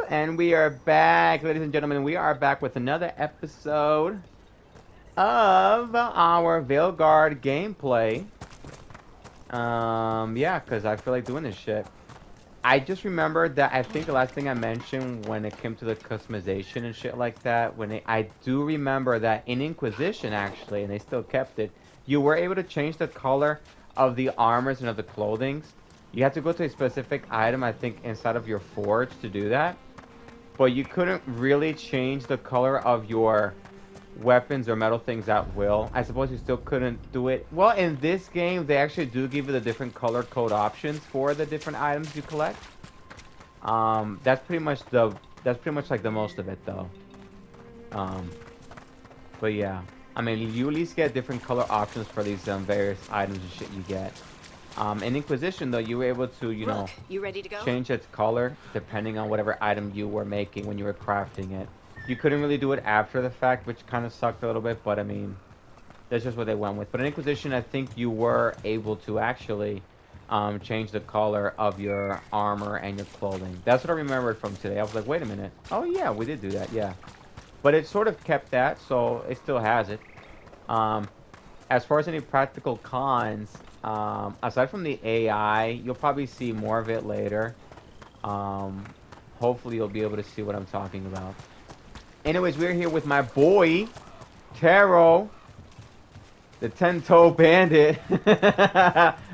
And we are back, ladies and gentlemen. We are back with another episode of our Veilguard gameplay. Yeah, because I feel like doing this shit. I just remembered that I think the last thing I mentioned when it came to the customization and shit like that, I do remember that in Inquisition, actually, and they still kept it, you were able to change the color of the armors and of the clothings. You had to go to a specific item, I think, inside of your forge to do that. But you couldn't really change the color of your weapons or metal things at will. I suppose you still couldn't do it. Well, in this game, they actually do give you the different color code options for the different items you collect. That's pretty much like the most of it, though. But yeah, I mean, you at least get different color options for these various items and shit you get. In Inquisition, though, you were able to, you ready to go? change its color depending on whatever item you were making when you were crafting it. You couldn't really do it after the fact, which kind of sucked a little bit, but I mean, that's just what they went with. But in Inquisition, I think you were able to actually change the color of your armor and your clothing. That's what I remembered from today. I was like, wait a minute. Oh, yeah, we did do that, yeah. But it sort of kept that, so it still has it. As far as any practical cons, aside from the AI, you'll probably see more of it later. Hopefully you'll be able to see what I'm talking about. Anyways, we're here with my boy, Taro, the 10-toe bandit.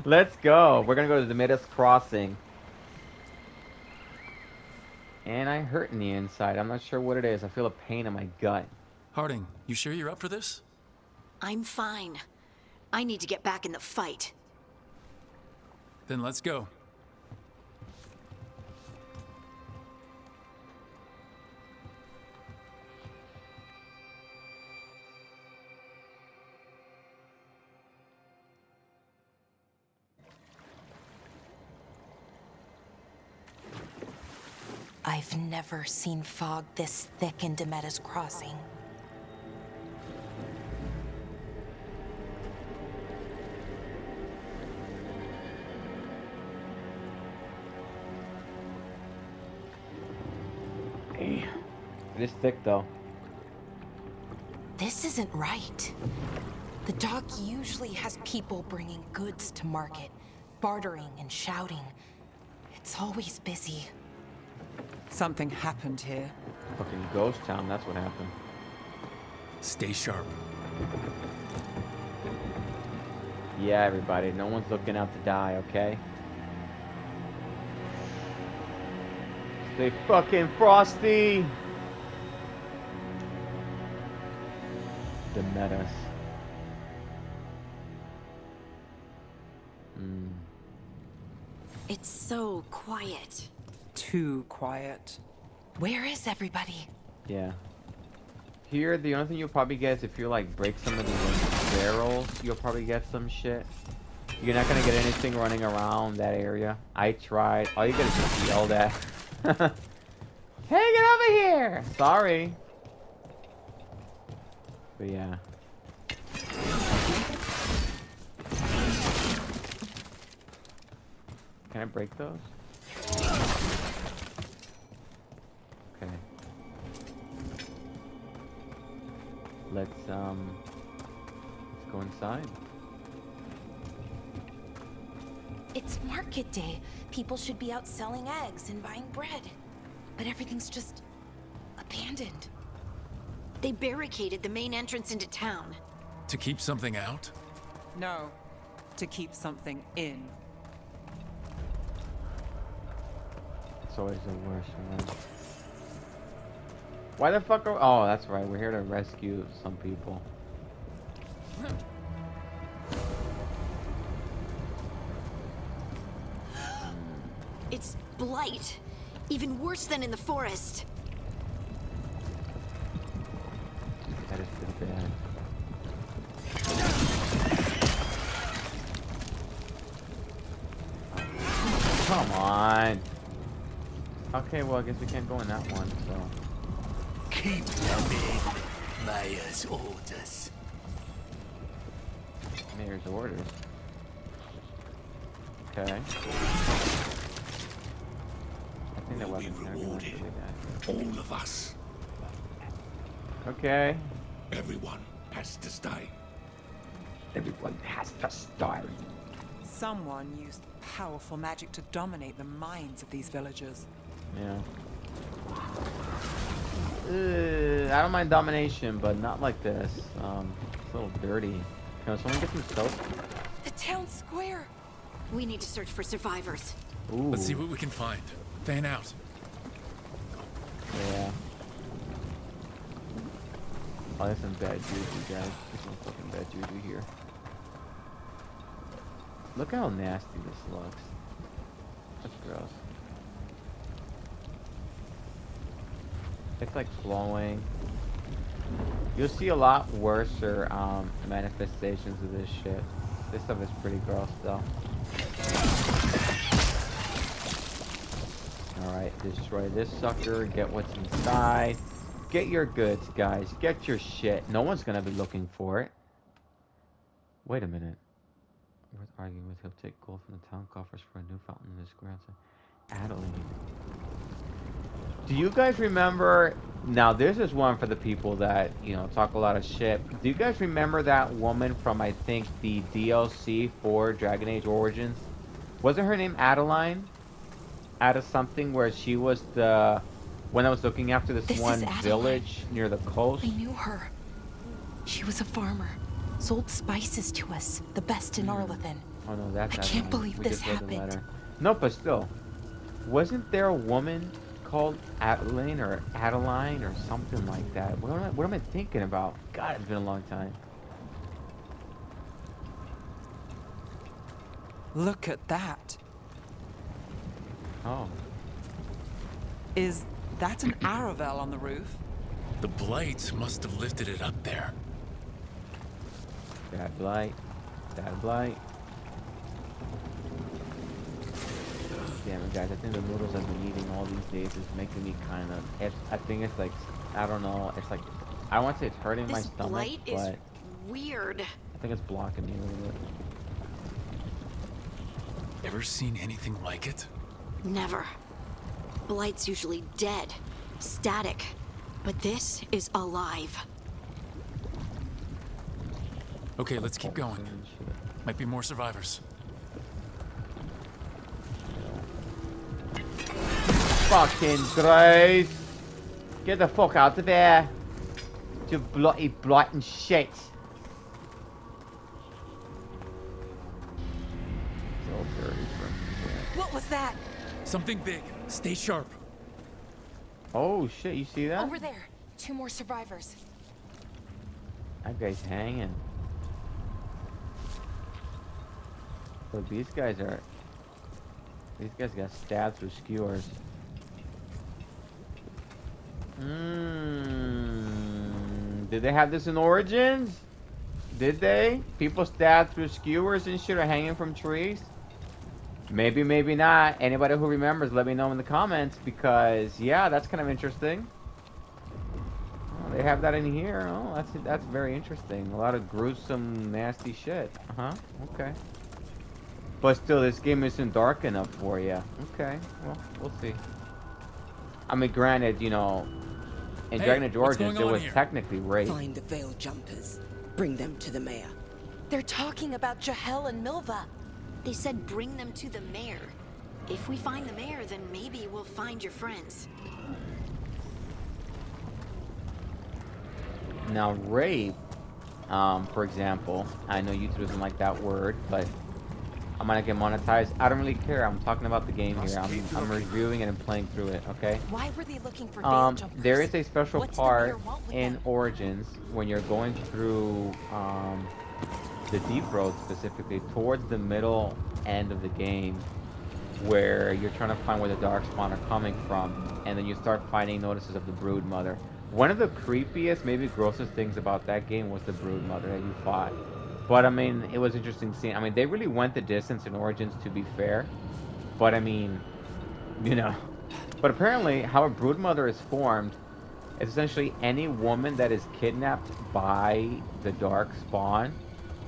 Let's go. We're going to go to the Midas Crossing. And I hurt in the inside. I'm not sure what it is. I feel a pain in my gut. Harding, you sure you're up for this? I'm fine. I need to get back in the fight. Then let's go. I've never seen fog this thick in Demetta's Crossing. It is thick, though. This isn't right. The dock usually has people bringing goods to market, bartering and shouting. It's always busy. Something happened here. Fucking ghost town, that's what happened. Stay sharp. Yeah, everybody, no one's looking out to die, okay? Stay fucking frosty! The metas. It's so quiet. Too quiet. Where is everybody? Yeah. Here, the only thing you'll probably get is if you, like, break some of these barrels, you'll probably get some shit. You're not gonna get anything running around that area. I tried. All you get is just yelled at. Hey, get over here! Sorry. But yeah. Can I break those? Okay. Let's go inside. It's market day. People should be out selling eggs and buying bread. But everything's just abandoned. They barricaded the main entrance into town. To keep something out? No, to keep something in. It's always the worst one. Why the fuck are... Oh, that's right. We're here to rescue some people. It's blight. Even worse than in the forest. That is pretty bad. Come on. Okay, well, I guess we can't go in that one, so... Keep them in. Mayor's orders. Mayor's orders. Okay. I think that weapon be rewarded. All of us. Okay. Everyone has to stay. Everyone has to start. Someone used powerful magic to dominate the minds of these villagers. Yeah. I don't mind domination, but not like this. It's a little dirty. Can someone get some soap? The town square. We need to search for survivors. Ooh. Let's see what we can find. Fan out. Yeah. Oh, there's some bad juju, guys. There's some fucking bad juju here. Look how nasty this looks. That's gross. It's like glowing. You'll see a lot worse manifestations of this shit. This stuff is pretty gross though. Alright, destroy this sucker, get what's inside. Get your goods, guys. Get your shit. No one's gonna be looking for it. Wait a minute. Worth arguing with, he'll take gold from the town coffers for a new fountain in his grandson. Adeline. Do you guys remember? Now, this is one for the people that, you know, talk a lot of shit. Do you guys remember that woman from, I think, the DLC for Dragon Age Origins? Wasn't her name Adeline? Ada something, where she was the one that was looking after this one village near the coast? I knew her. She was a farmer. Sold spices to us, the best in Arlathan. Oh no, that's I can't believe we this just read the happened. letter. No, but still, wasn't there a woman called Adeline or Adeline or something like that? What am I thinking about? God, it's been a long time. Look at that. Oh, Is that an Aravel on the roof? The blights must have lifted it up there. bad blight, bad blight. Damn it, guys! I think the noodles I've been eating all these days is making me kind of. I think it's like, I don't know. It's like, I don't want to say it's hurting my This stomach, blight but is weird. I think it's blocking me a little bit. Ever seen anything like it? Never. Blight's usually dead, static. But this is alive. Okay, let's keep going. Might be more survivors. Fucking Christ! Get the fuck out of there! You bloody blight and shit! So dirty for What was that? Something big. Stay sharp. Oh shit! You see that? Over there. 2 more survivors. That guy's hanging. Look, these guys got stabbed through skewers. Did they have this in Origins? Did they? People stabbed through skewers and shit, or hanging from trees? Maybe, maybe not. Anybody who remembers, let me know in the comments, because yeah, that's kind of interesting. Oh, they have that in here. Oh, that's very interesting. A lot of gruesome, nasty shit. Okay. But still, this game isn't dark enough for you. Okay, well, we'll see. I mean, granted, you know, in Hey, Dragon Age what's Origins, going it on was here? technically rape. Find the Veil Jumpers. Bring them to the mayor. They're talking about Jahel and Milva. They said bring them to the mayor. If we find the mayor, then maybe we'll find your friends. Now, rape, for example, I know YouTube doesn't like that word, but I'm gonna get monetized. I don't really care. I'm talking about the game here. I'm reviewing it and playing through it, okay? Why were they looking for Veil Jumpers? There is a special What's the part mayor want with in them? Origins when you're going through the Deep Road, specifically towards the middle end of the game, where you're trying to find where the Darkspawn are coming from, and then you start finding notices of the Brood Mother. One of the creepiest, maybe grossest things about that game was the Brood Mother that you fought. But I mean, it was interesting seeing. I mean, they really went the distance in Origins, to be fair. But I mean, you know. But apparently, how a Brood Mother is formed is essentially any woman that is kidnapped by the Darkspawn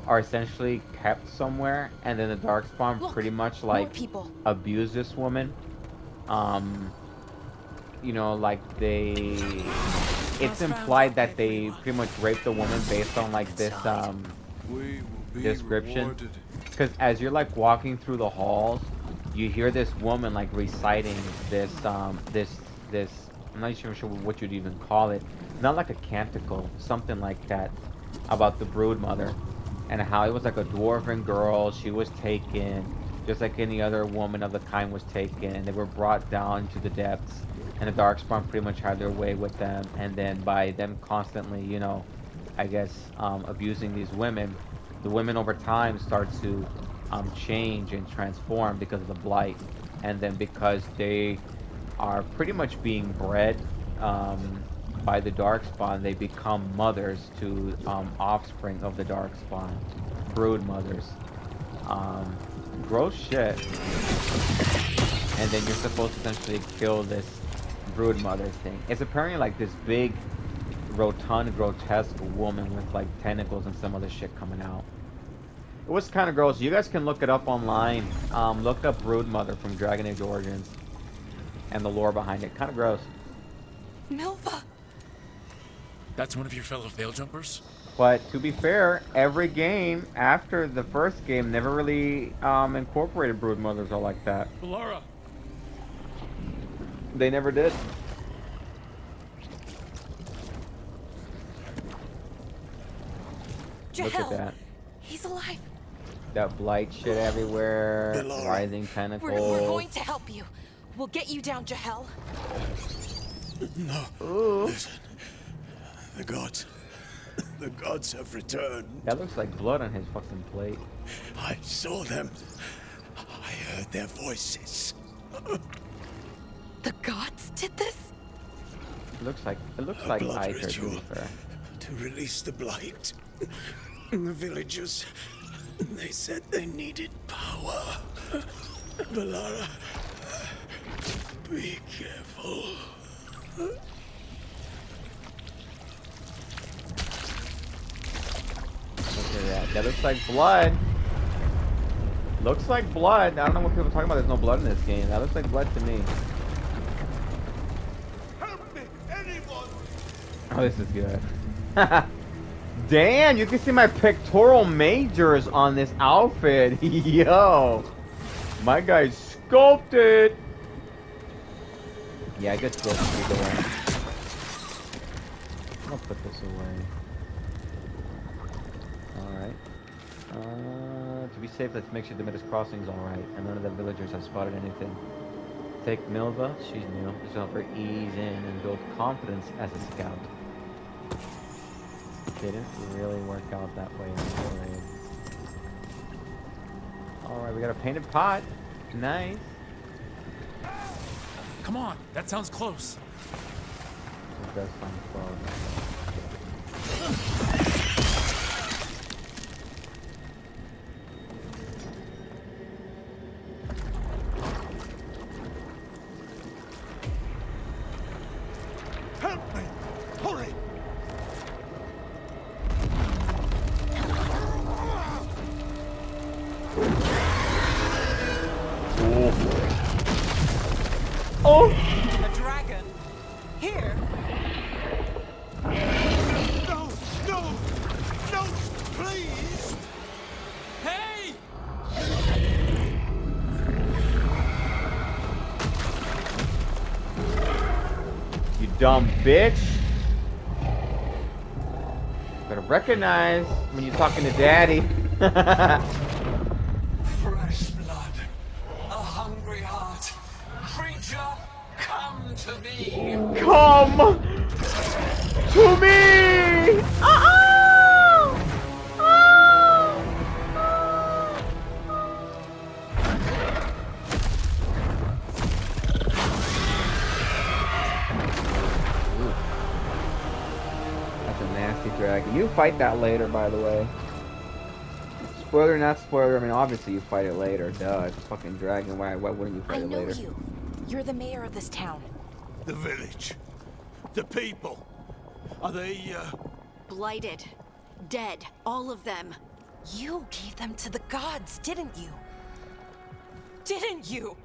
are essentially kept somewhere, and then the Darkspawn Look, pretty much more like people. abuse this woman, you know, like it's implied that they pretty much raped the woman based on like this description. Because as you're like walking through the halls, you hear this woman like reciting this this I'm not even sure what you'd even call it. Not like a canticle, something like that, about the brood mother, and how it was like a dwarven girl. She was taken, just like any other woman of the kind was taken, and they were brought down to the depths, and the Darkspawn pretty much had their way with them. And then by them constantly, you know, I guess abusing these women, the women over time start to change and transform because of the blight, and then because they are pretty much being bred by the Darkspawn, they become mothers to offspring of the Darkspawn, brood mothers. Gross shit. And then you're supposed to essentially kill this brood mother thing. It's apparently like this big, rotund, grotesque woman with like tentacles and some other shit coming out. It was kind of gross. You guys can look it up online. Look up brood mother from Dragon Age Origins and the lore behind it. Kind of gross. Milva! That's one of your fellow Veil Jumpers? But to be fair, every game after the first game never really incorporated brood mothers all like that. Laura! They never did. Look at that. He's alive. That blight shit everywhere. Laura. Rising tentacles. We're going to help you. We'll get you down, Jahel. No. Ooh. Listen. The gods have returned. That looks like blood on his fucking plate. I saw them. I heard their voices. The gods did this? It looks like Blood Iker, to ritual be fair. to release the blight. The villagers, they said they needed power. Valara, be careful. Look at that. That looks like blood. Looks like blood. I don't know what people are talking about. There's no blood in this game. That looks like blood to me. Help me, anyone! Oh, this is good. Damn, you can see my pectoral majors on this outfit. Yo. My guy's sculpted. Yeah, I guess throw this away. I'll put this away. Alright. To be safe, let's make sure the Midas Crossing is alright, and none of the villagers have spotted anything. Take Milva, she's new. This will help her ease in and build confidence as a scout. Didn't really work out that way in the story. Alright, we got a painted pot. Nice. Come on, that sounds close. It does sound close. Help me! Hurry! Oh! A dragon? Here? No! No! No! Please! Hey! You dumb bitch! Better recognize when you're talking to daddy. Fresh blood, a hungry heart. Creature, come to me. Come to me! That's a nasty dragon. You fight that later, by the way. Spoiler, not spoiler. I mean, obviously you fight it later. Duh, it's a fucking dragon. Why wouldn't you I fight it know later? you. You're the mayor of this town. The village. The people. Are they, Blighted. Dead. All of them. You gave them to the gods, didn't you? Didn't you?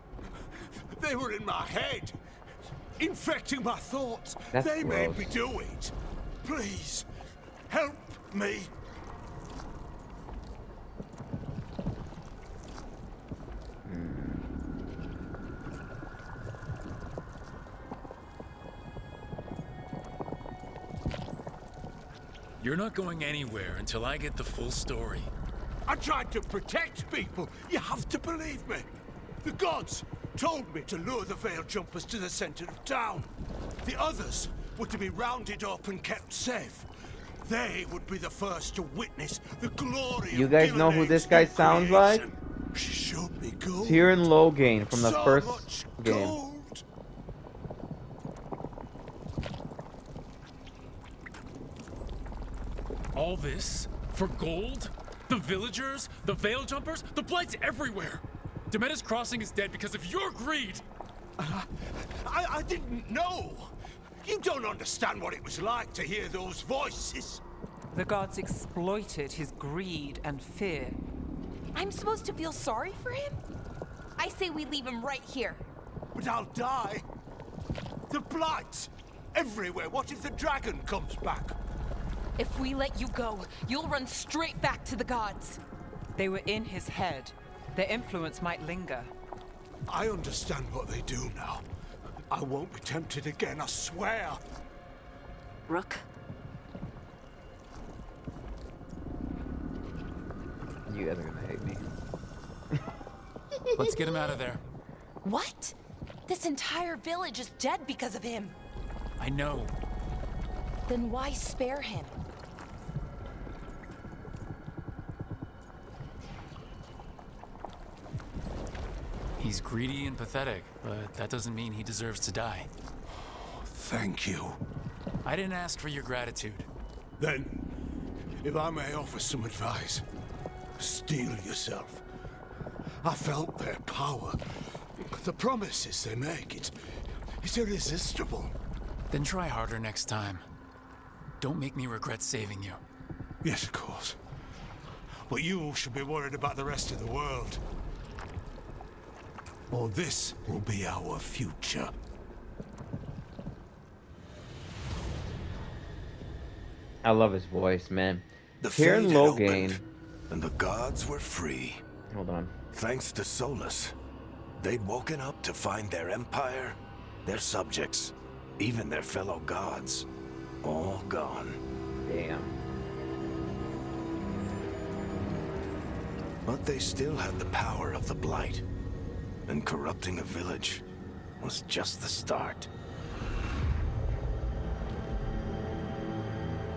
They were in my head. infecting my thoughts. That's They made gross. me do it. Please, help me. You're not going anywhere until I get the full story. I tried to protect people. You have to believe me. The gods told me to lure the Veil Jumpers to the center of town. The others were to be rounded up and kept safe. They would be the first to witness the glory You of guys know who Gilnea's this guy new sounds like? creation. She showed me gold. Tyrion Logain from the So first much game. gold. All this for gold? The villagers? The Veil Jumpers? The Blight's everywhere! Demeter's Crossing is dead because of your greed! I didn't know. You don't understand what it was like to hear those voices. The gods exploited his greed and fear. I'm supposed to feel sorry for him? I say we leave him right here. But I'll die. The blight everywhere. What if the dragon comes back? If we let you go, you'll run straight back to the gods. They were in his head. Their influence might linger. I understand what they do now. I won't be tempted again, I swear. Rook, You guys are gonna hate me. Let's get him out of there. What? This entire village is dead because of him. I know. Then why spare him? He's greedy and pathetic, but that doesn't mean he deserves to die. Thank you. I didn't ask for your gratitude. Then, if I may offer some advice, steel yourself. I felt their power. The promises they make, it's irresistible. Then try harder next time. Don't make me regret saving you. Yes, of course. But you should be worried about the rest of the world. Or this will be our future. I love his voice, man. The Tyrion fate had Logain. opened, and the gods were free. Hold on. Thanks to Solus, they'd woken up to find their empire, their subjects, even their fellow gods, all gone. Damn. But they still had the power of the Blight, and corrupting a village was just the start.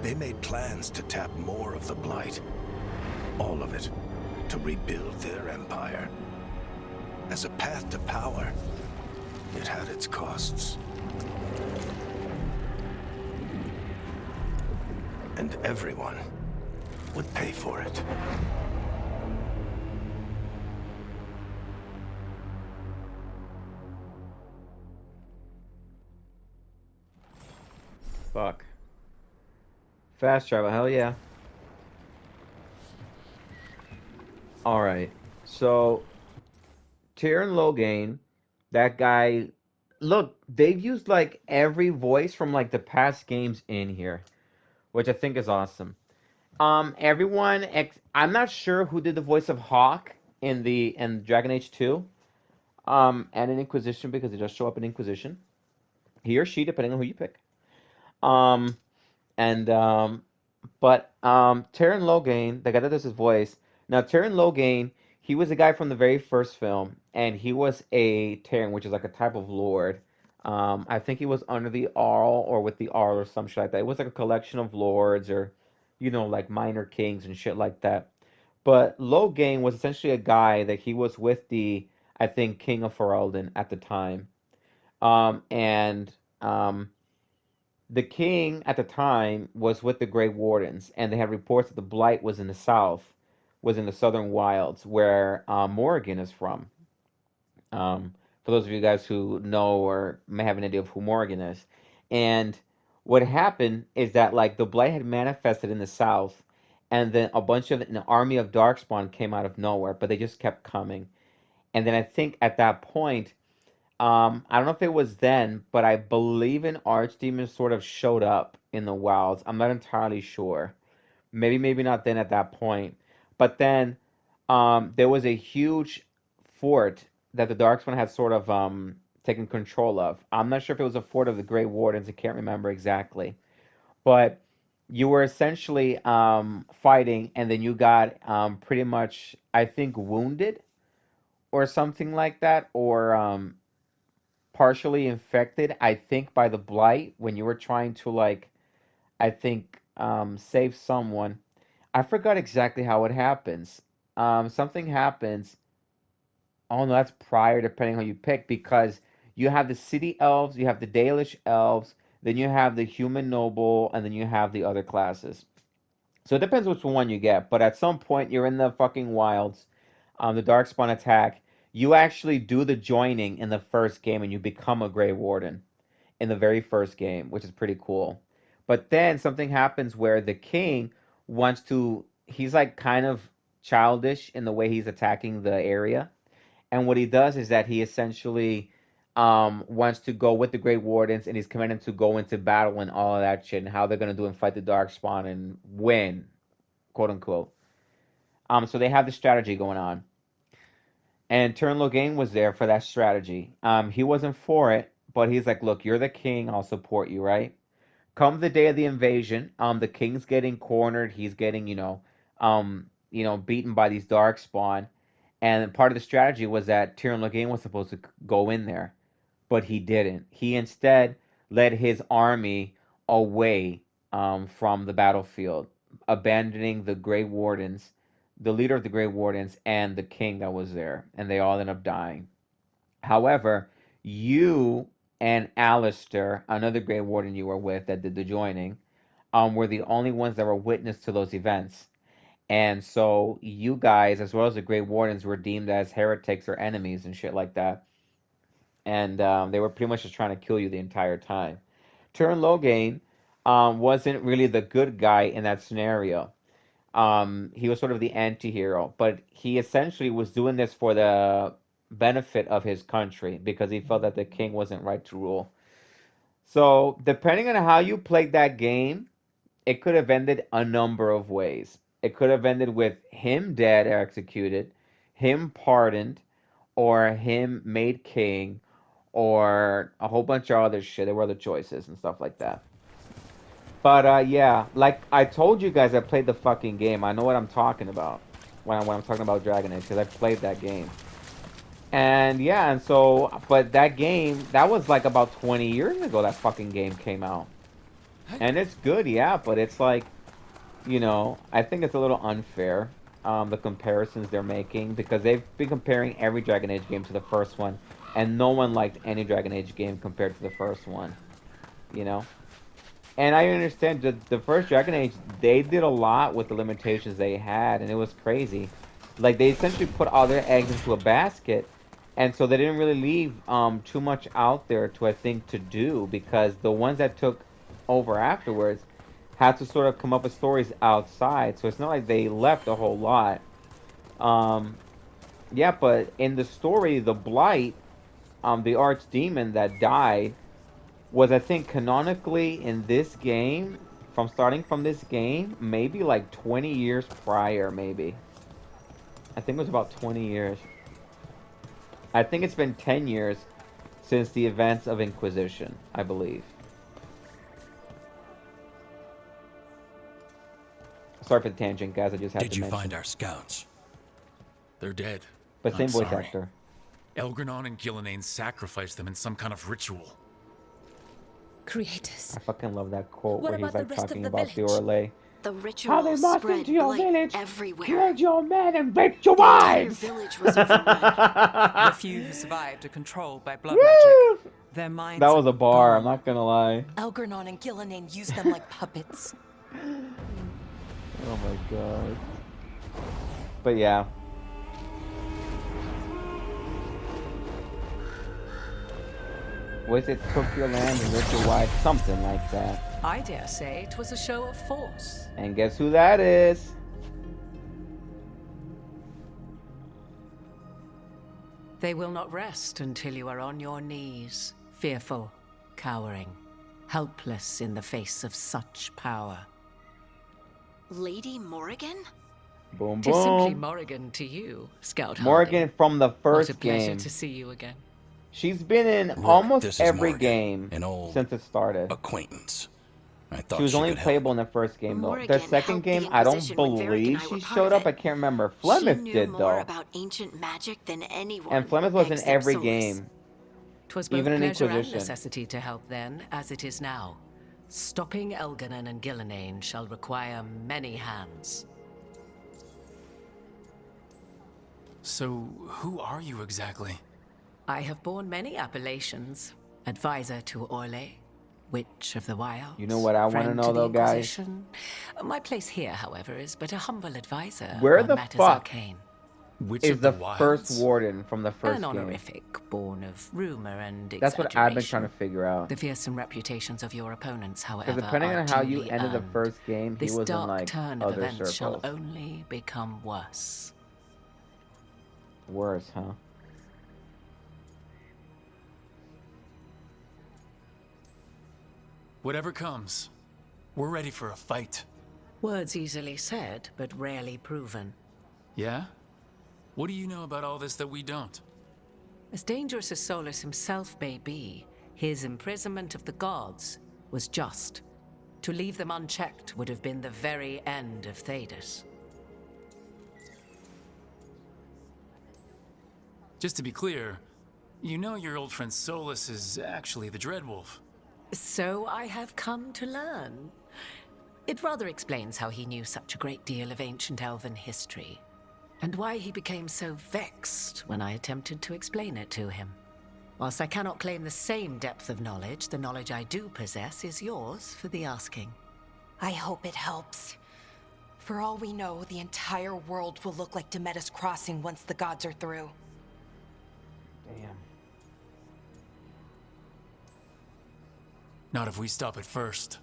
They made plans to tap more of the Blight, all of it, to rebuild their empire. As a path to power, it had its costs. And everyone would pay for it. Fuck. Fast travel, hell yeah. Alright. So Tyrion Logain, that guy, look, they've used like every voice from like the past games in here, which I think is awesome. Everyone, I'm not sure who did the voice of Hawk in Dragon Age 2, and in Inquisition, because it does show up in Inquisition. He or she, depending on who you pick. Tyrion Logain, the guy that does his voice. Now, Tyrion Logain, he was a guy from the very first film, and he was a Tyrion, which is like a type of lord. I think he was under the Arl or with the Arl or some shit like that. It was like a collection of lords or, like minor kings and shit like that. But Logain was essentially a guy that he was with the, I think, King of Ferelden at the time. The king at the time was with the Grey Wardens, and they had reports that the Blight was in the south, was in the southern wilds, where Morrigan is from. For those of you guys who know or may have an idea of who Morrigan is. And what happened is that like the Blight had manifested in the south, and then an army of Darkspawn came out of nowhere, but they just kept coming. And then I think at that point, I don't know if it was then, but I believe an archdemon sort of showed up in the wilds. I'm not entirely sure. Maybe not then at that point. But then there was a huge fort that the Darkspawn had sort of taken control of. I'm not sure if it was a fort of the Grey Wardens. I can't remember exactly. But you were essentially fighting, and then you got pretty much, I think, wounded or something like that, or partially infected, I think, by the blight when you were trying to, like, I think, save someone. I forgot exactly how it happens. Something happens. Oh no, that's prior, depending on who you pick, because you have the city elves, you have the Dalish elves, then you have the human noble, and then you have the other classes. So it depends which one you get. But at some point, you're in the fucking wilds. The Darkspawn attack. You actually do the joining in the first game, and you become a Grey Warden in the very first game, which is pretty cool. But then something happens where the king wants to. He's like kind of childish in the way he's attacking the area, and what he does is that he essentially wants to go with the Great Wardens, and he's commanding to go into battle and all of that shit, and how they're gonna do and fight the Darkspawn and win, quote unquote. So they have the strategy going on, and Turn Logain was there for that strategy. He wasn't for it, but he's like, "Look, you're the king. I'll support you, right?" Come the day of the invasion, the king's getting cornered. He's getting, beaten by these Darkspawn. And part of the strategy was that Tyrion Logain was supposed to go in there, but he didn't. He instead led his army away from the battlefield, abandoning the Grey Wardens, the leader of the Grey Wardens, and the king that was there, and they all ended up dying. However, you and Alistair, another Grey Warden you were with that did the joining, were the only ones that were witness to those events. And so you guys, as well as the Grey Wardens, were deemed as heretics or enemies and shit like that. And they were pretty much just trying to kill you the entire time. Turin Logain wasn't really the good guy in that scenario. He was sort of the anti-hero, but he essentially was doing this for the benefit of his country because he felt that the king wasn't right to rule. So, depending on how you played that game, it could have ended a number of ways. It could have ended with him dead or executed, him pardoned, or him made king, or a whole bunch of other shit. There were other choices and stuff like that. But yeah, like I told you guys, I played the fucking game. I know what I'm talking about when I'm talking about Dragon Age because I played that game. And yeah, and so, but that game, that was like about 20 years ago that fucking game came out. And it's good, yeah, but it's like, I think it's a little unfair, the comparisons they're making, because they've been comparing every Dragon Age game to the first one, and no one liked any Dragon Age game compared to the first one, And I understand that the first Dragon Age, they did a lot with the limitations they had, and it was crazy. Like, they essentially put all their eggs into a basket, and so they didn't really leave too much out there to, I think, to do, because the ones that took over afterwards had to sort of come up with stories outside, so it's not like they left a whole lot. Yeah, but in the story, the Blight, the archdemon that died, was, I think, canonically in this game, starting from this game, maybe like 20 years prior, maybe. I think it was about 20 years. I think it's been 10 years since the events of Inquisition, I believe. Sorry for the tangent, guys. I just had to mention. Did you find our scouts? They're dead. But same I'm voice sorry. actor. Elgranon and Gillenane sacrificed them in some kind of ritual. Creators. I fucking love that quote What where he's about the like rest of talking the about the village? Orlais. The How ritual they marched spread into your blight village, everywhere. killed your men, and raped your The entire wives! village was overrun. The few who survived are controlled by blood Woo! magic. Their minds That was are a bar, I'm gone. not gonna lie. Elgranon and Gillenane used them like puppets. Oh my god. But yeah. Was it took your land and ripped your wife? Something like that. I dare say it was a show of force. And guess who that is? They will not rest until you are on your knees, fearful, cowering, helpless in the face of such power. Lady Morrigan? Boom, Tis simply boom. Morrigan to you, Scout Morgan Harding. from the What a first pleasure game. to see you again. She's been in Rook, almost this is every Morgan, game an old since it started. acquaintance. I thought She was only could help. playable in the first game, though. Morrigan The second helped game, the I don't Inquisition when Varric and believe I she were part showed of up. it. I can't remember. She Flemeth knew did, more though. about ancient magic than anyone. And Flemeth was in except every Solus. game. 'Twas both Even in pleasure and Inquisition. necessity to help then, as it is now. Stopping Elganon and Gillenane shall require many hands. So, who are you exactly? I have borne many appellations. Advisor to Orlais, Witch of the Wilds. You know what I want to friend know, the though, guys? Inquisition. My place here, however, is but a humble advisor Where on the matters fuck arcane. Witch is of the Wilds? first warden from the first An game? honorific born of rumor and That's what I've been exaggeration. trying to figure out. The fearsome reputations of your opponents, however, Because depending are on how you duly ended the earned. first game, he This was in dark like turn of other events shall circles. only become worse. Worse, huh? Whatever comes, we're ready for a fight. Words easily said, but rarely proven. Yeah? What do you know about all this that we don't? As dangerous as Solus himself may be, his imprisonment of the gods was just. To leave them unchecked would have been the very end of Thedas. Just to be clear, you know your old friend Solus is actually the Dreadwolf. So I have come to learn. It rather explains how he knew such a great deal of ancient elven history, and why he became so vexed when I attempted to explain it to him. Whilst I cannot claim the same depth of knowledge, the knowledge I do possess is yours for the asking. I hope it helps. For all we know, the entire world will look like Demetis Crossing once the gods are through. Damn. Not if we stop it first.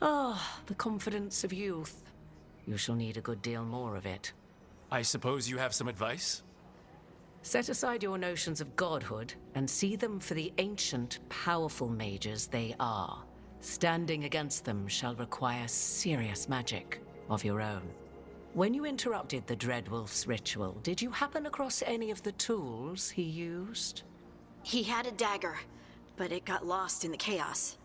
Ah, the confidence of youth. You shall need a good deal more of it. I suppose you have some advice? Set aside your notions of godhood and see them for the ancient, powerful mages they are. Standing against them shall require serious magic of your own. When you interrupted the Dreadwolf's ritual, did you happen across any of the tools he used? He had a dagger, but it got lost in the chaos.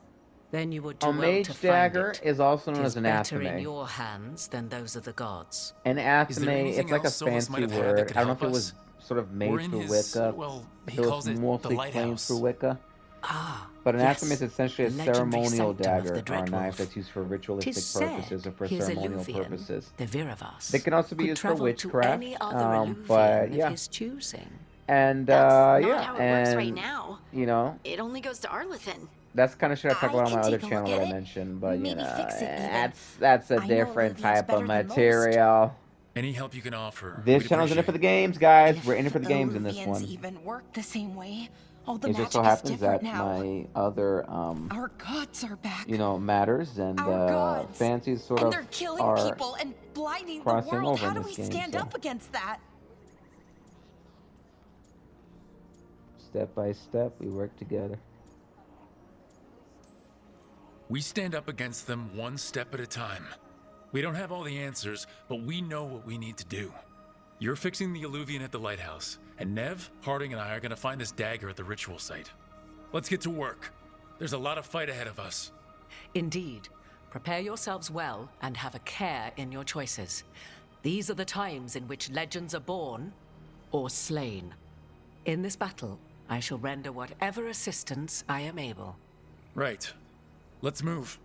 Then you would do A well mage to find dagger it. is also known It as is an better in athame. your hands than those of the gods. An Is there athame, anything it's like a else Solus might fancy have had that word. could I don't know if help it was us? sort of Or made in through his, Wicca. well, he It was calls it the mostly claimed lighthouse. through Wicca. Ah, But an yes, athame is essentially a the legendary ceremonial sanctum of dagger the or a knife Dreadwolf. that's used for ritualistic 'Tis said purposes or for his ceremonial Eluvian, purposes. the Viravas, They can also be could used for travel to witchcraft, any other Eluvian but of yeah. his choosing. And That's not yeah, how it and works right now. you know, It only goes to Arlethan. that's kind of shit I talk I about on can my other take a channel look that at I it. mentioned, but you Maybe know, fix it even. that's a I know different Eluvian's type better of than most. material. Any help you can offer. This we'd channel's in it for the appreciate. games, guys. If We're in it for the games in this Eluvians one. even work the same way. All the It magic just so is happens different that now. my other Our gods are back. you know, matters and Our gods. fancies sort and of they're killing are people and blinding the crossing world. over How in do this we game, stand so. up against that? step by step we work together. We stand up against them one step at a time. We don't have all the answers, but we know what we need to do. You're fixing the Eluvian at the lighthouse, and Nev, Harding, and I are gonna find this dagger at the ritual site. Let's get to work. There's a lot of fight ahead of us. Indeed. Prepare yourselves well and have a care in your choices. These are the times in which legends are born or slain. In this battle, I shall render whatever assistance I am able. Right. Let's move.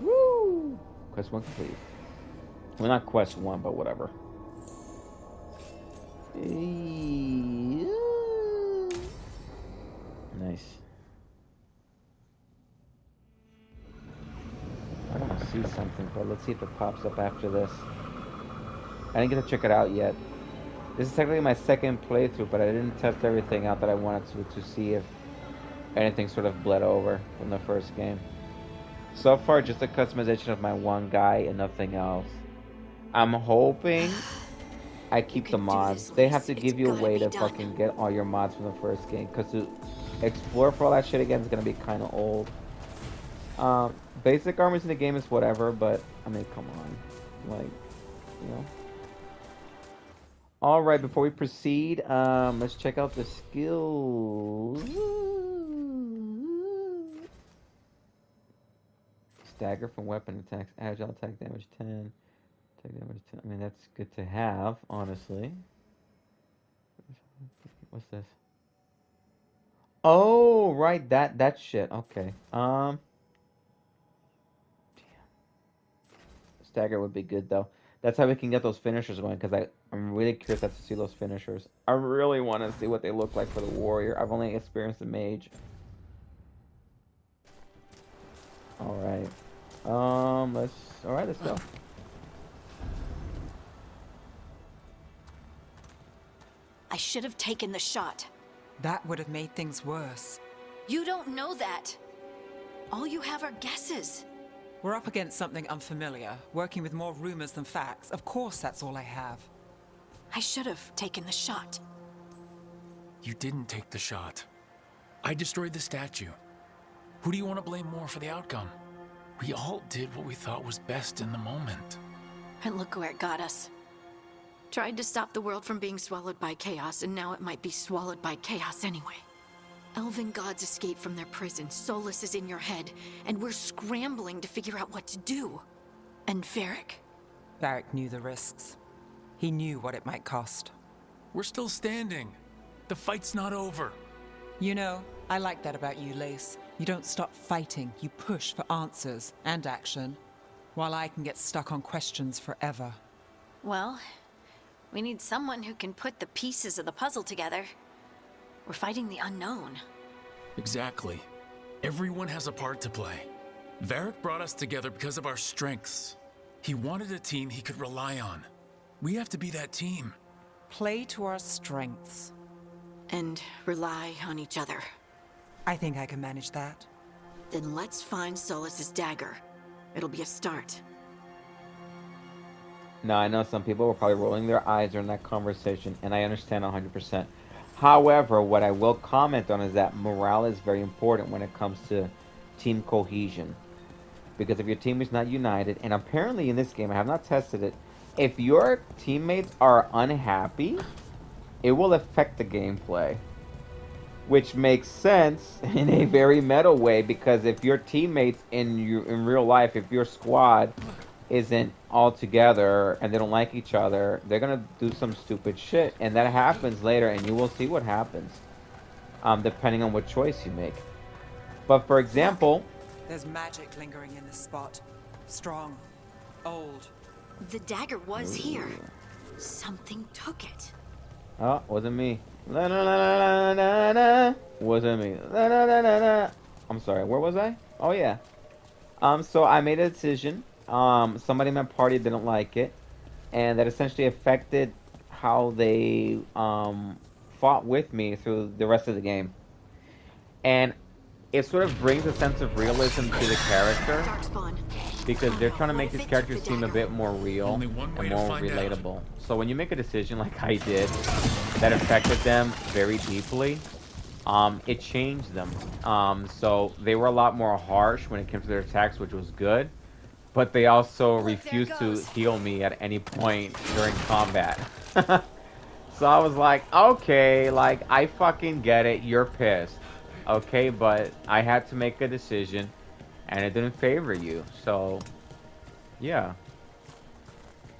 Woo! Quest 1 complete. Well, not quest 1, but whatever. Nice. I want to see something, but let's see if it pops up after this. I didn't get to check it out yet. This is technically my second playthrough, but I didn't test everything out that I wanted to see if anything sort of bled over from the first game. So far, just a customization of my one guy and nothing else. I'm hoping I keep the can do mods. this, They have Lise. to It's give you a gotta way be to done. fucking get all your mods from the first game, because to explore for all that shit again is gonna be kind of old. Basic armors in the game is whatever, but I mean, come on, like, you know. All right, before we proceed, let's check out the skills. Stagger from weapon attacks, agile attack damage 10, attack damage 10. I mean, that's good to have, honestly. What's this? Oh, right, that shit. Okay. Stagger would be good though. That's how we can get those finishers going, because I'm really curious to see those finishers. I really want to see what they look like for the warrior. I've only experienced the mage. All right. Let's go. I should have taken the shot. That would have made things worse. You don't know that. All you have are guesses. We're up against something unfamiliar, working with more rumors than facts. Of course, that's all I have. I should have taken the shot. You didn't take the shot. I destroyed the statue. Who do you want to blame more for the outcome? We all did what we thought was best in the moment. And look where it got us. Tried to stop the world from being swallowed by chaos, and now it might be swallowed by chaos anyway. Elven gods escaped from their prison, Solus is in your head, and we're scrambling to figure out what to do. And Varric? Varric knew the risks. He knew what it might cost. We're still standing. The fight's not over. You know, I like that about you, Lace. You don't stop fighting, you push for answers and action, while I can get stuck on questions forever. Well, we need someone who can put the pieces of the puzzle together. We're fighting the unknown. Exactly. Everyone has a part to play. Varric brought us together because of our strengths. He wanted a team he could rely on. We have to be that team. Play to our strengths. And rely on each other. I think I can manage that. Then let's find Solus's dagger. It'll be a start. Now, I know some people were probably rolling their eyes during that conversation, and I understand 100%. However, what I will comment on is that morale is very important when it comes to team cohesion. Because if your team is not united, and apparently in this game, I have not tested it, if your teammates are unhappy, it will affect the gameplay. Which makes sense in a very meta way, because if your teammates in real life, if your squad isn't all together and they don't like each other, they're gonna do some stupid shit, and that happens later, and you will see what happens, depending on what choice you make. But for example, there's magic lingering in this spot. Strong, old. The dagger was here. Something took it. oh, wasn't me. La, la, la, la, la, la. Wasn't me. La, la, la, la, la. I'm sorry, where was I? Oh yeah. So I made a decision. Somebody in my party didn't like it, and that essentially affected how they fought with me through the rest of the game. And it sort of brings a sense of realism to the character, because they're trying to make these characters seem a bit more real and more relatable. So when you make a decision like I did that affected them very deeply, it changed them. So they were a lot more harsh when it came to their attacks, which was good. But they also refused to heal me at any point during combat. So I was like, okay, like, I fucking get it, you're pissed. Okay, but I had to make a decision, and it didn't favor you, so, yeah.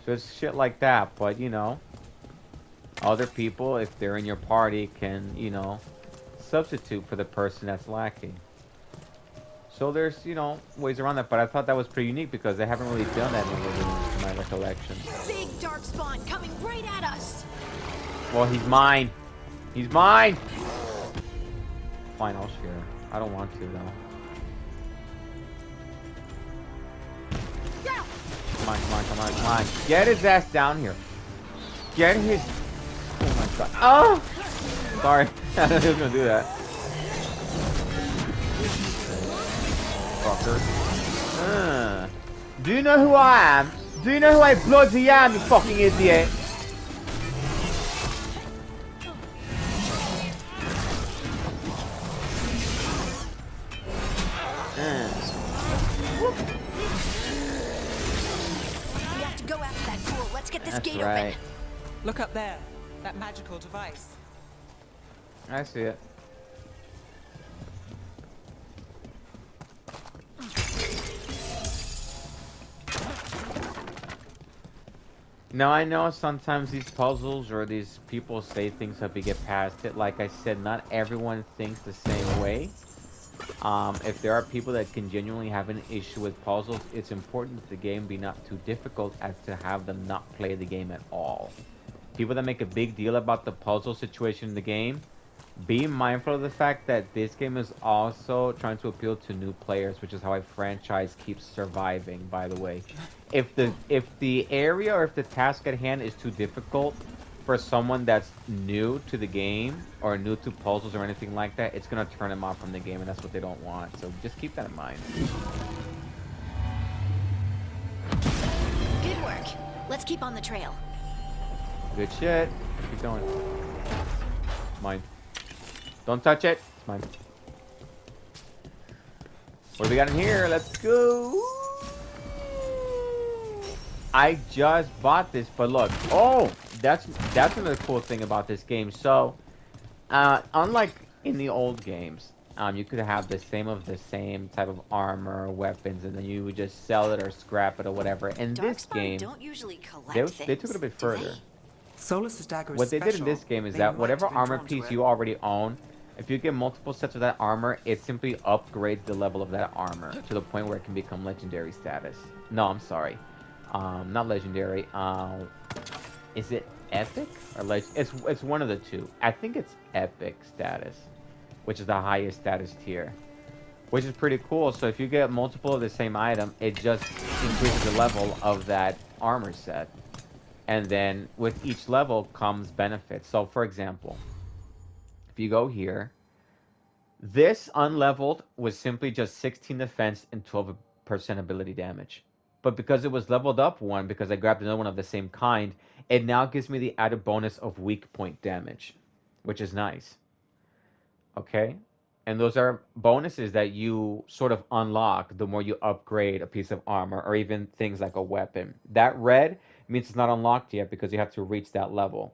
So it's shit like that, but, you know, other people, if they're in your party, can, you know, substitute for the person that's lacking. So there's, you know, ways around that, but I thought that was pretty unique because they haven't really done that in my recollection. Big dark spawn coming right at us. Well, he's mine. He's mine. Fine, I'll share. I don't want to though. Come on, come on, come on, come on. Get his ass down here. Get his. Oh my god. Oh! Sorry. I didn't know he was gonna do that. Fucker. Do you know who I am? Do you know who I bloody am, you fucking idiot? We have to go after that ghoul. Let's get this That's gate right. open. Look up there. That magical device. I see it. Now I know sometimes these puzzles or these people say things help you get past it. Like I said, not everyone thinks the same way. If there are people that can genuinely have an issue with puzzles, it's important that the game be not too difficult as to have them not play the game at all. People that make a big deal about the puzzle situation in the game, be mindful of the fact that this game is also trying to appeal to new players, which is how a franchise keeps surviving, by the way. If the area or if the task at hand is too difficult for someone that's new to the game or new to puzzles or anything like that, it's going to turn them off from the game, and that's what they don't want. So just keep that in mind. Good work. Let's keep on the trail. Good shit. Keep going. Mine. Don't touch it. It's mine. What do we got in here? Let's go. I just bought this, but look. Oh, that's another cool thing about this game. So, unlike in the old games, you could have the same type of armor, weapons, and then you would just sell it or scrap it or whatever. In this game, Don't usually collect they took it a bit further. Solus's dagger is What they did in special. this game is They that might whatever have been armor drawn to piece it. you already own, if you get multiple sets of that armor, it simply upgrades the level of that armor to the point where it can become legendary status. No, I'm sorry. Not legendary. Is it epic or it's one of the two. I think it's epic status, which is the highest status tier, which is pretty cool. So if you get multiple of the same item, it just increases the level of that armor set. And then with each level comes benefits. So for example, if you go here, this unleveled was simply just 16 defense and 12% ability damage. But because it was leveled up one, because I grabbed another one of the same kind, it now gives me the added bonus of weak point damage, which is nice. Okay? And those are bonuses that you sort of unlock the more you upgrade a piece of armor or even things like a weapon. That red means it's not unlocked yet because you have to reach that level.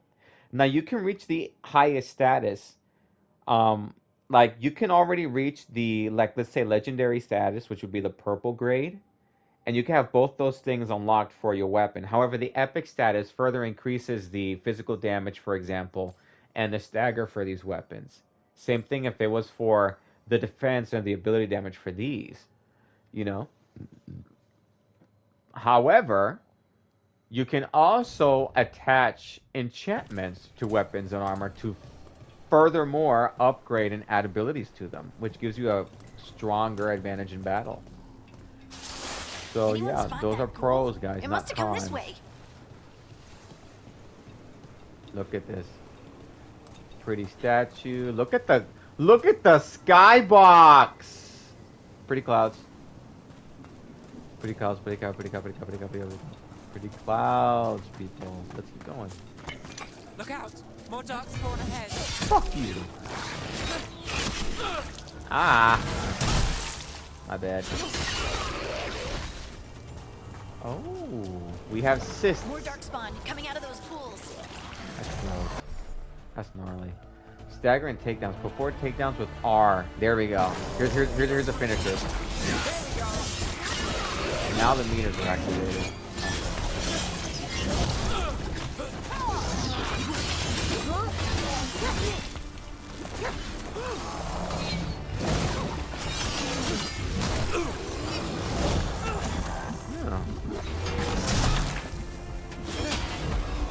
Now you can reach the highest status. Like you can already reach the, like, let's say legendary status, which would be the purple grade. And you can have both those things unlocked for your weapon. However, the epic status further increases the physical damage, for example, and the stagger for these weapons. Same thing if it was for the defense and the ability damage for these, you know. However, you can also attach enchantments to weapons and armor to furthermore upgrade and add abilities to them, which gives you a stronger advantage in battle. So yeah, those are pros, guys, It not must have come cons. this way. Look at this pretty statue. Look at the skybox. Pretty clouds. Pretty clouds. Pretty clouds. Pretty clouds. Pretty clouds. Pretty clouds. Pretty clouds. Pretty clouds, people. Let's keep going. Look out! More dark spawn ahead. Fuck you. Ah. My bad. Oh, we have cysts. More darkspawn coming out of those pools. That's gross. That's gnarly. Stagger and takedowns. Before takedowns with R. There we go. Here's the finisher. Now the meters are activated.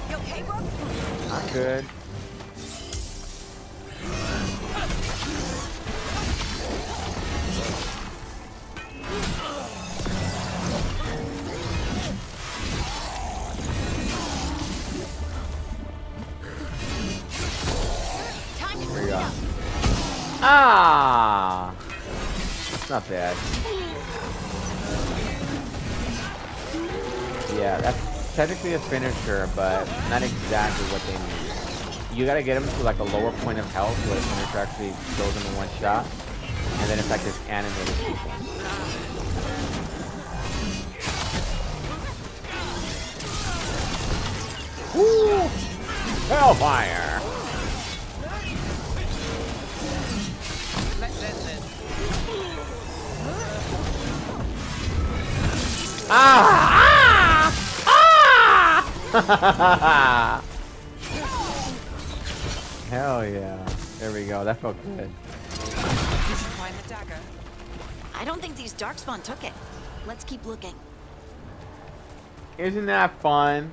You okay, bro? I'm good. There you go. Ah! Not bad. Yeah, that's technically a finisher, but not exactly what they need. You gotta get him to like a lower point of health where the finisher actually kills him in one shot. And then it's like this animated sequence. Woo! Hellfire! Let's end this. Ah! Ah! Hell yeah. There we go. That felt good. Did you find the dagger? I don't think these Darkspawn took it. Let's keep looking. Isn't that fun?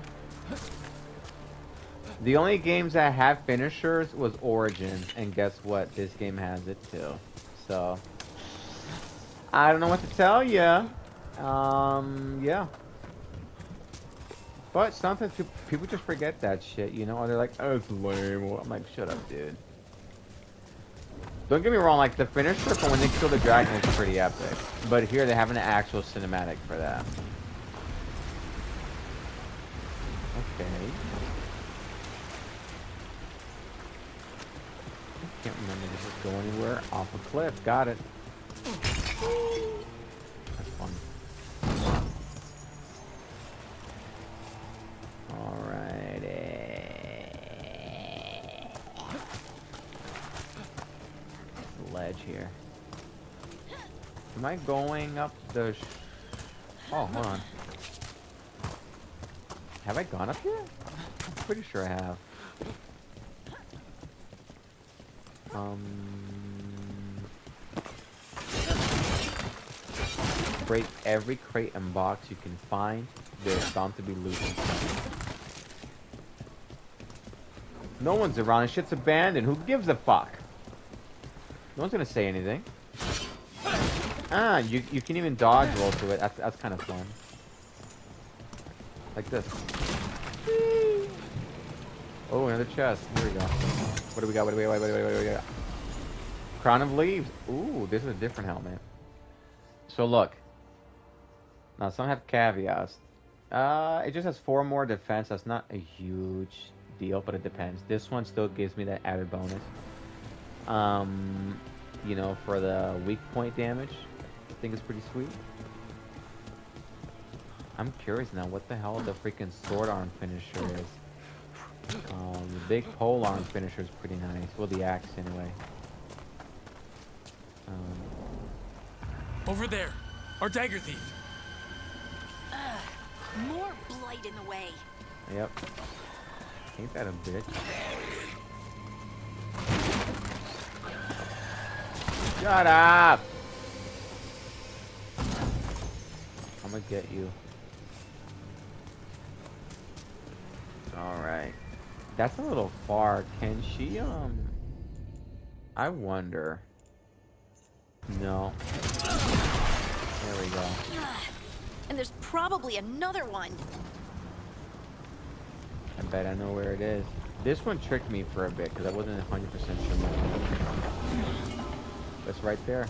The only games that have finishers was Origin, and guess what? This game has it too. So, I don't know what to tell you. Yeah. But sometimes people just forget that shit, you know? Or they're like, oh, it's lame. Well, I'm like, shut up, dude. Don't get me wrong, like, the finisher for when they kill the dragon is pretty epic. But here they have an actual cinematic for that. Okay. I can't remember if this is go anywhere. Off a cliff. Got it. That's fun. Alrighty. Ledge here. Am I going up the... Oh, hold on. Have I gone up here? I'm pretty sure I have. Break every crate and box you can find. There's bound to be loot inside. No one's around. And shit's abandoned. Who gives a fuck? No one's gonna say anything. Ah, you can even dodge roll to it. That's kind of fun. Like this. Oh, another chest. Here we go. What do we got? What do we got? Crown of Leaves. Ooh, this is a different helmet. So look. Now some have caveats. It just has 4 more defense. That's not a huge deal, but it depends. This one still gives me that added bonus. You know, for the weak point damage. I think it's pretty sweet. I'm curious now, what the hell the freaking sword arm finisher is. The big pole arm finisher is pretty nice. Well, the axe anyway. Over there, our dagger thief. More blight in the way. Yep. Ain't that a bitch? Shut up! I'm gonna get you. Alright. That's a little far. Can she, I wonder. No. There we go. And there's probably another one. I bet I know where it is. This one tricked me for a bit because I wasn't 100% sure. It's right there.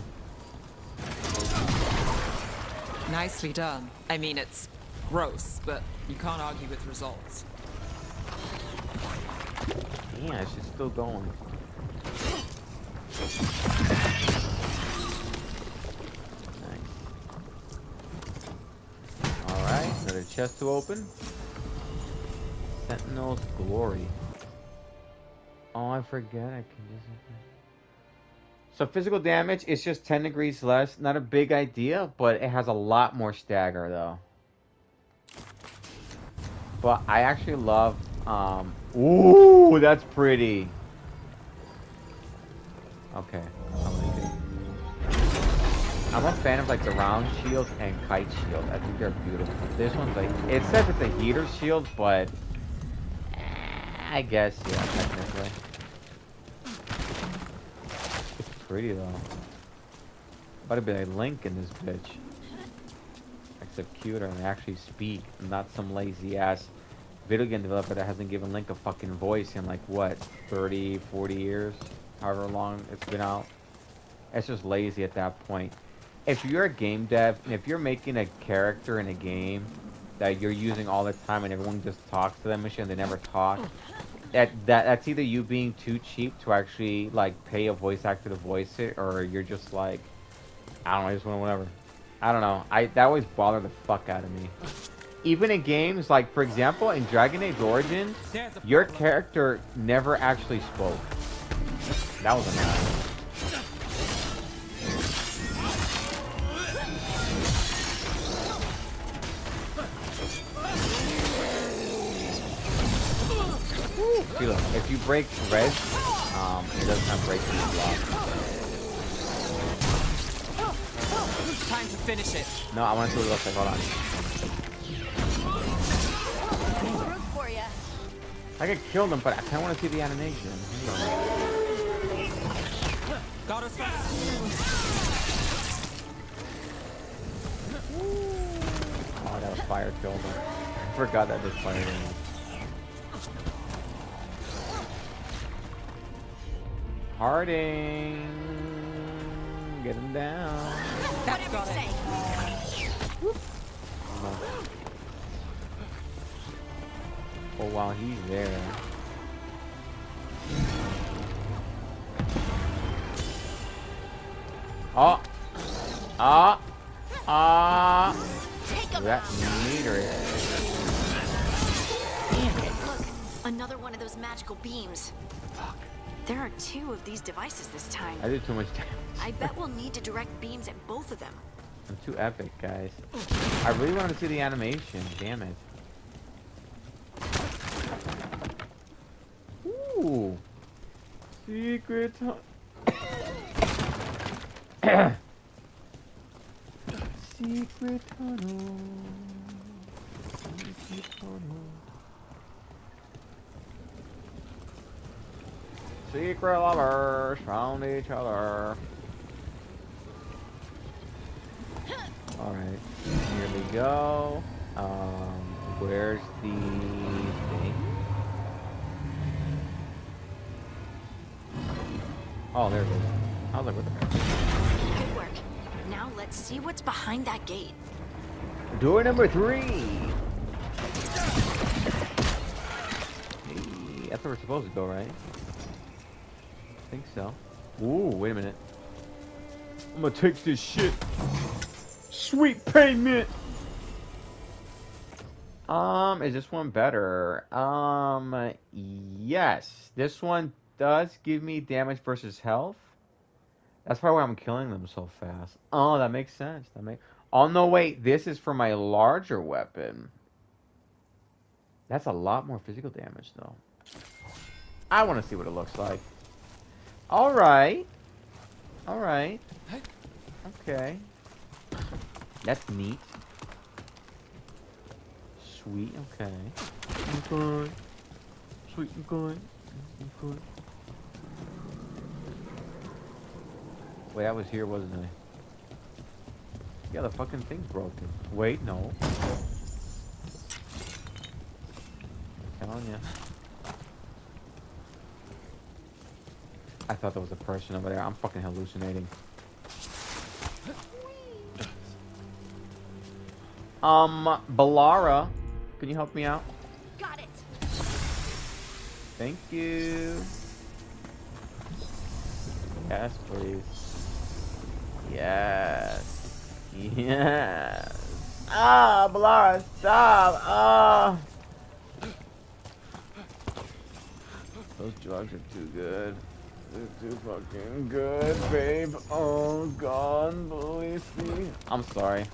Nicely done. I mean, it's gross, but you can't argue with results. Yeah, she's still going. Nice. Alright, another chest to open. Sentinel's Glory. Oh, I forget. I can just... So physical damage is just 10 degrees less. Not a big idea, but it has a lot more stagger, though. But I actually love... Ooh, that's pretty. Okay. I'm a fan of like the round shields and kite shield. I think they're beautiful. This one's like... It says it's a heater shield, but... I guess, yeah, technically. It's pretty, though. About to be a Link in this bitch. Except cuter and they actually speak. Not some lazy-ass video game developer that hasn't given Link a fucking voice in like, what, 30, 40 years? However long it's been out. It's just lazy at that point. If you're a game dev, and if you're making a character in a game, that you're using all the time and everyone just talks to them and shit and they never talk. That's either you being too cheap to actually like pay a voice actor to voice it, or you're just like, I don't know, I just want whatever. I don't know. That always bothered the fuck out of me. Even in games like, for example, in Dragon Age Origins, your character never actually spoke. That was annoying. See, look, if you break red, it doesn't have breakthrough block. Time to finish it. No, I want to see what it looks like. Hold on. For ya. I could kill them, but I kind of want to see the animation. Got us back. Oh, that was fire killed him. I forgot that this fire damage. Harding, get him down. That's got it. Oh, while he's there. Oh, that meter. Damn it! Look, another one of those magical beams. There are 2 of these devices this time. I did too much damage. I bet we'll need to direct beams at both of them. I'm too epic, guys. I really wanted to see the animation. Damn it. Ooh. Secret tunnel. Secret tunnel. Secret tunnel. Secret lovers found each other. Alright, here we go. Where's the thing? Oh, there it is. I was like, what the heck? Good work. Now let's see what's behind that gate. Door number 3. Hey, that's where we're supposed to go, right? I think so. Ooh, wait a minute. I'm gonna take this shit. Sweet payment. Is this one better? Yes. This one does give me damage versus health. That's probably why I'm killing them so fast. Oh, that makes sense. Oh no, wait. This is for my larger weapon. That's a lot more physical damage, though. I want to see what it looks like. All right. All right. Okay. That's neat. Sweet. Okay. Okay. Sweet. Okay. Okay. Wait, I was here, wasn't I? Yeah, the fucking thing's broken. Wait, no. I'm telling ya. I thought there was a person over there. I'm fucking hallucinating. Balara, can you help me out? Got it. Thank you. Yes, please. Yes. Yes. Ah, Balara, stop. Ah. Those drugs are too good. They're too fucking good, babe. Oh, God, believe me. I'm sorry.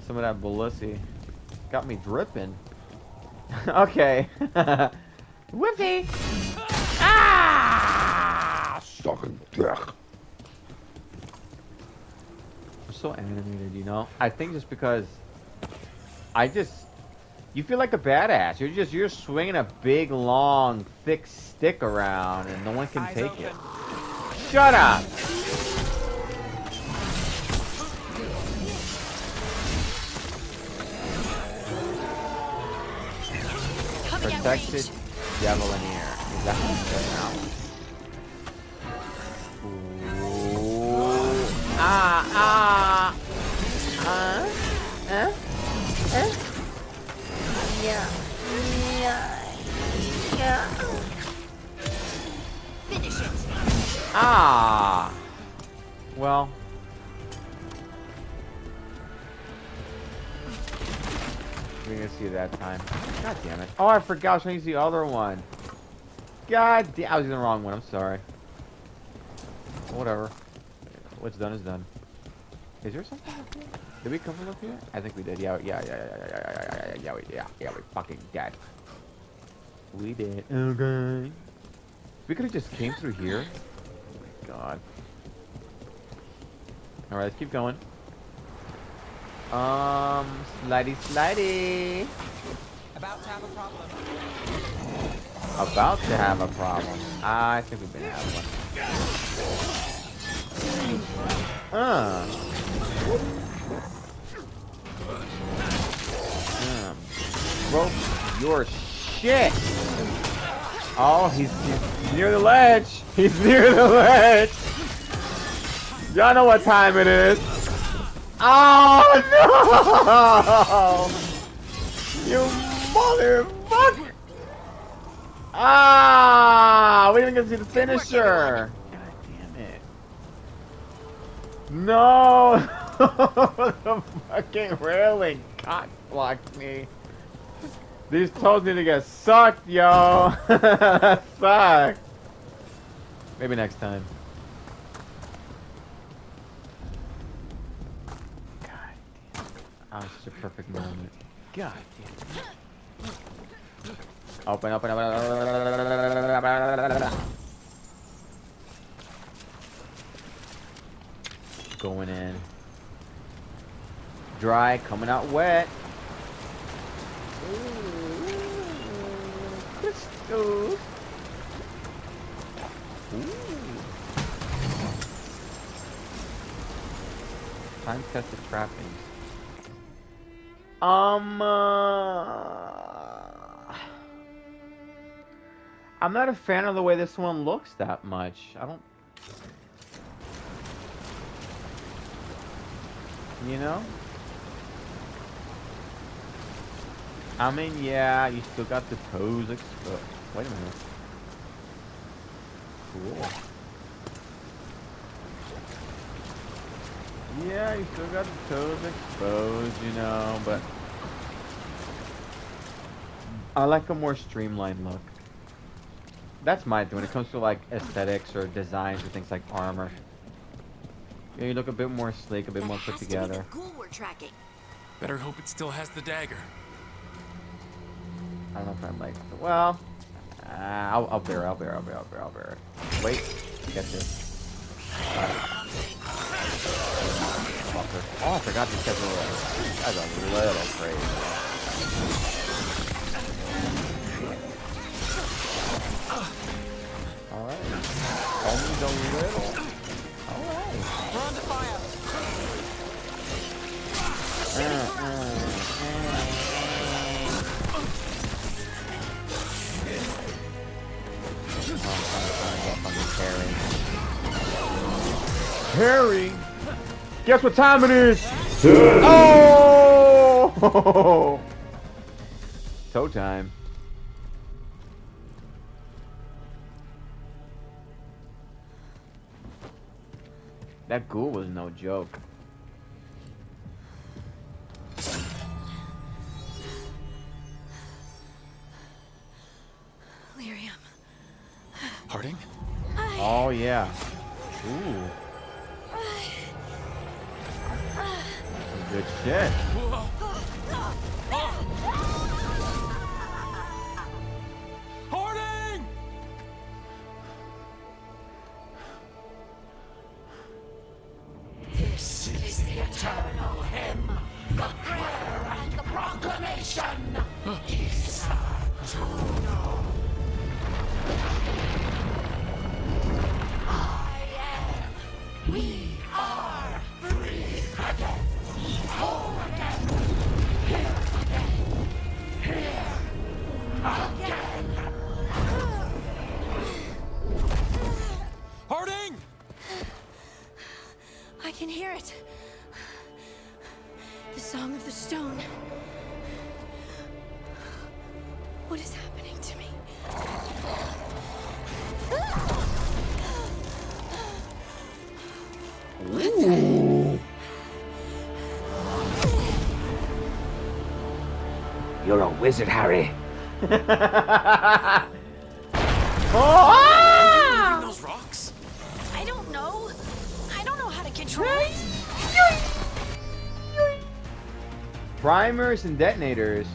Some of that Belusi got me dripping. Okay. Whippy! Ah! Sucking dick. I'm so animated, you know? I think just because you feel like a badass. You're swinging a big, long, thick stick around and no one can take it. Shut up! Protected Javelineer. Is that what it says now? Ooh. Ah, ah. Ah! Well. We're gonna see that time. God damn it. Oh, I forgot I was trying to use the other one. God damn, I was using the wrong one. I'm sorry. Whatever. What's done is done. Is there something up here? Did we come from up here? I think we did. Yeah, we fucking dead. We did. Okay. We could have just came through here. Oh my god. Alright, let's keep going. Slidey, slidey. About to have a problem. About to have a problem. I think we've been having one. Bro, your shit. Oh, he's near the ledge. He's near the ledge. Y'all know what time it is. Oh no! You motherfucker! Ah! We didn't even get to see the finisher. God damn it! No! The fucking railing cock blocked me. These toes need to get sucked, yo. That sucks. Maybe next time. Oh, it's such a perfect moment. God damn. Open, open, open. Going in. Dry, coming out wet. Crystals. Time tested trappings. I'm not a fan of the way this one looks that much. I don't... You know? I mean, yeah, you still got the toes exposed. Wait a minute. Cool. Yeah, you still got the toes exposed, you know, but I like a more streamlined look. That's my thing when it comes to like aesthetics or designs or things like armor. Yeah, you look a bit more sleek, a bit more put together. Ghoul we're tracking. Better hope it still has the dagger. I don't know if I like. Well, I'll bear it. I'll bear it. Wait, get this. Oh, I forgot these guys were that's a little crazy. Alright. Only the little. Alright. We're under fire. Harry! Guess what time it is? Oh! Toe time. That ghoul was no joke. Lyrium. Harding? Oh yeah. Ooh. Some good shit. Harding! This is the eternal hymn, the prayer and the proclamation. Isa Juno. I am. We are free again. Whole again. Here again. Here again. Harding! I can hear it. The song of the stone. What is happening to me? Ooh. You're a wizard, Harry. Oh! Those rocks? I don't know. I don't know how to control it. Primers and detonators.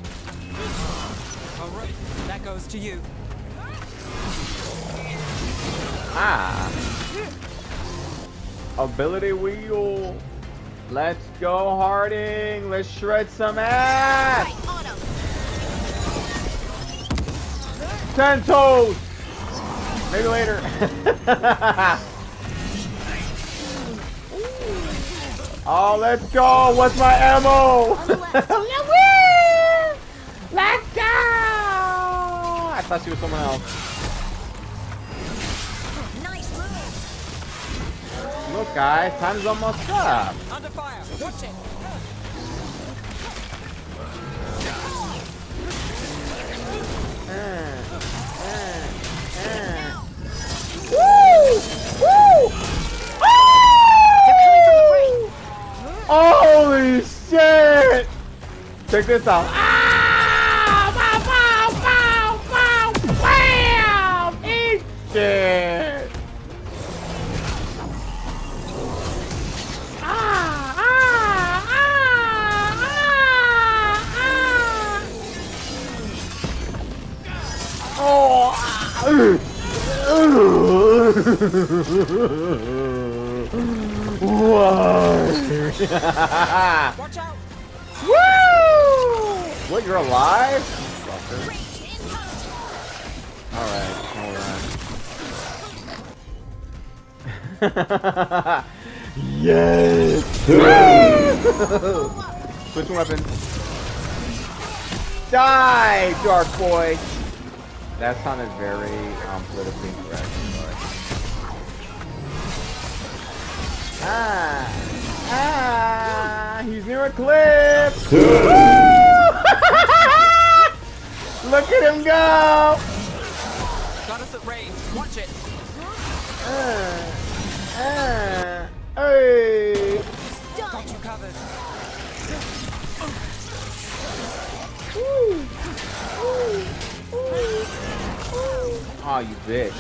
All right, that goes to you. Ah. Ability wheel. Let's go, Harding. Let's shred some ass. Right on 'em. 10 toes. Maybe later. Oh, let's go. What's my ammo? On the left. Let's go. I thought she was someone else. Nice move. Look, guys, time's almost up. Under fire. Watch it. They're coming from the right. Holy shit! Check this out. Ah! Bow, bow, bow, bow, bam! Eat shit! Ah, ah, ah, ah, ah. Oh! Whoa! Watch out. Woo! What, you're alive? Alright, hold on. Yes! Switching weapons. Die, Dark Boy! That sounded very politically incorrect. Sorry. He's near a cliff. Look at him go. Got us at range. Watch it. Hey. Got you covered. Oh, you bitch.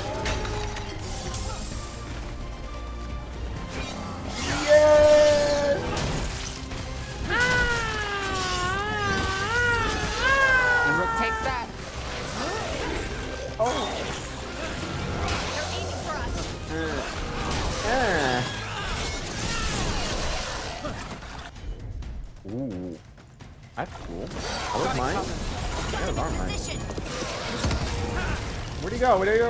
Yes! The rook takes that. Oh. They're aiming for us. Ooh. That's cool. That was mine. That was our mine. Position. Where'd he go? Where'd he go?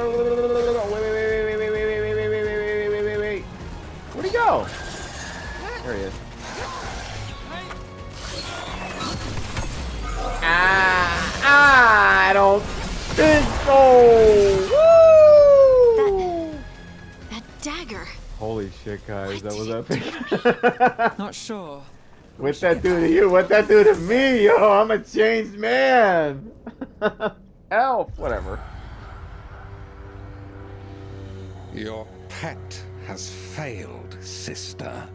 Wait. Where'd he go? There he is. I don't think so. Woo! That dagger. Holy shit, guys. That was epic. Not sure. What'd that do to you? What'd that do to me? Yo, I'm a changed man. Elf, whatever. Your pet has failed, sister.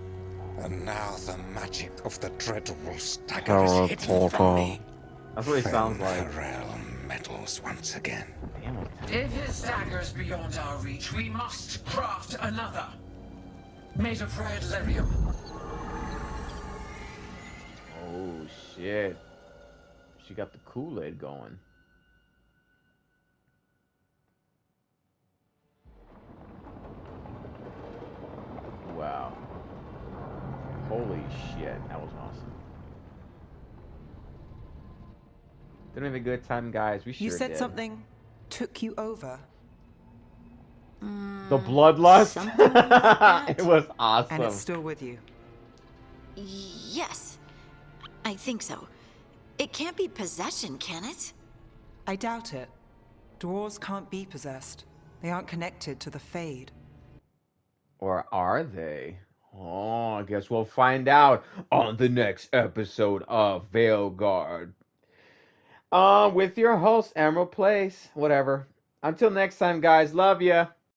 And now the magic of the dreadful stagger is hidden from me. That's what he sounds like. Farewell meddles once again. Damn it. If his dagger's beyond our reach, we must craft another. Made of red lyrium. Oh shit. She got the Kool-Aid going. Wow. Holy shit, that was awesome. Didn't have a good time, guys. We sure You said did. something took you over. The bloodlust? Something like that. It was awesome. And it's still with you. Yes. I think so. It can't be possession, can it? I doubt it. Dwarves can't be possessed. They aren't connected to the Fade. Or are they? Oh, I guess we'll find out on the next episode of Veilguard. With your host, Emerald Place. Whatever. Until next time, guys. Love ya.